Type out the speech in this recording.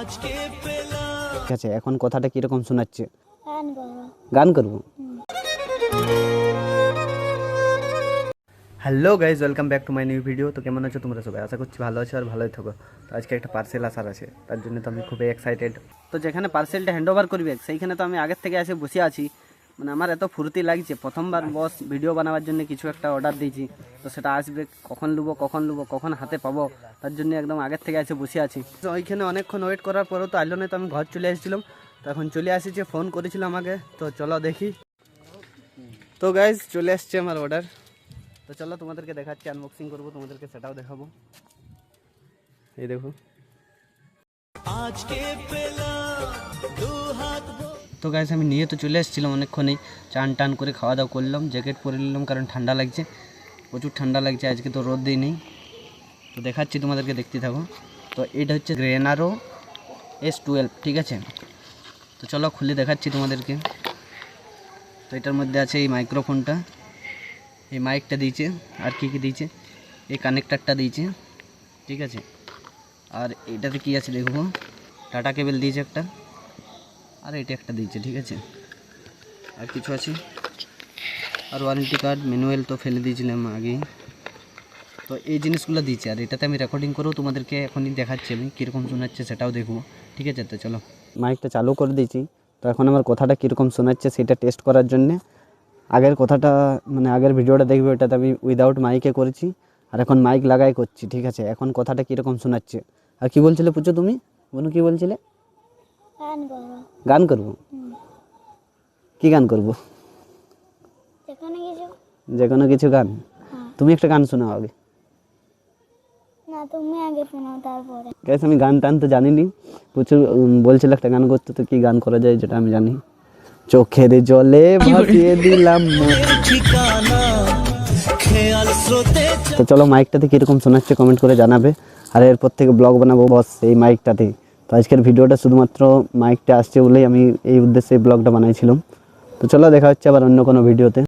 ঠিক আছে, এখন কথাটা কিরকম শোনাচ্ছে? গান করবো। Hello guys, welcome back to my new video. তো কেমন আছো তোমরা সবাই? আশা করছি ভালো আছো আর ভালোই থাকো। তো আজকে একটা পার্সেল আসার আছে, তার জন্য তো আমি খুবই এক্সাইটেড। তো যেখানে পার্সেলটা হ্যান্ড ওভার করবে সেইখানে তো আমি আগের থেকে এসে বসে আছি। মানে আমার এত ফুর্তি লাগছে, প্রথমবার বস ভিডিও বানাবার জন্য কিছু একটা অর্ডার দিয়েছি। তো সেটা আসবে, কখন নেবো কখন হাতে পাবো, তার জন্য একদম আগের থেকে এসে বসে আছি। তো ওইখানে অনেকক্ষণ ওয়েট করার পরেও তো আইলো না, তো আমি ঘর চলে এসেছিলাম। তো এখন চলে আসিছে, ফোন করেছিল আমাকে। তো চলো দেখি। তো গাইজ চলে আসছে আমার অর্ডার। তো চলো তোমাদেরকে দেখাচ্ছি, আনবক্সিং করবো, তোমাদেরকে সেটাও দেখাবো। এই দেখো। তো গাইস আমি নিয়ে তো চলে এসেছিলাম অনেকক্ষণই, চান টান করে খাওয়া দাওয়া করলাম, জ্যাকেট পরে নিলাম কারণ ঠান্ডা লাগছে, প্রচুর ঠান্ডা লাগছে, আজকে তো রোদ দিই নেই। তো দেখাচ্ছি তোমাদেরকে, দেখতে থাকো। তো এটা হচ্ছে রেনারো S12, ঠিক আছে। তো চলো খুলে দেখাচ্ছি তোমাদেরকে। তো এটার মধ্যে আছে এই মাইক্রোফোনটা, এই মাইকটা দিয়েছে, আর কি দিয়েছে, এই কানেক্টারটা দিয়েছে, ঠিক আছে। আর এটাতে কি আছে দেখবো, টাটা কেবল দিয়েছে একটা, আর এটা একটা দিয়েছে, ঠিক আছে। আর কিছু আছে, আর ওয়ারেন্টি কার্ড, ম্যানুয়াল তো ফেলে দিয়েছিলাম আগেই। তো এই জিনিসগুলো দিয়েছে, আর এটাতে আমি রেকর্ডিং করেও তোমাদেরকে এখনই দেখাচ্ছি আমি কীরকম শোনাচ্ছে সেটাও দেখবো, ঠিক আছে। তো চলো, মাইকটা চালু করে দিয়েছি। তো এখন আমার কথাটা কীরকম শোনাচ্ছে সেটা টেস্ট করার জন্যে আগের কথাটা, মানে আগের ভিডিওটা দেখবে, ওটাতে আমি উইদাউট মাইকে করেছি, আর এখন মাইক লাগাই করছি, ঠিক আছে। এখন কথাটা কীরকম শোনাচ্ছে। আর কি বলছিলে পুচো তুমি? বলুন, কি বলছিলে? গান করবো। কি গান করবো? যে কোনো কিছু গান। তুমি একটা গান শোনাও আগে। না, তুমি আগে শোনাও, তারপরে। গাইস আমি গান টান তো জানিনি, প্রচুর বলছিল একটা গান করতে, তো কি গান করা যায় যেটা আমি জানি। চোখের জলে ভাসিয়ে দিলাম ঠিকানা। তো চলো, মাইকটাতে কীরকম শোনাচ্ছে কমেন্ট করে জানাবে। আর এরপর থেকে ব্লগ বানাবো বস এই মাইকটাতেই। তো আজকের ভিডিওটা শুধুমাত্র মাইকটা আসছে বলেই আমি এই উদ্দেশ্যে ব্লগটা বানাইছিলাম। তো চলো, দেখা হচ্ছে আবার অন্য কোনো ভিডিওতে।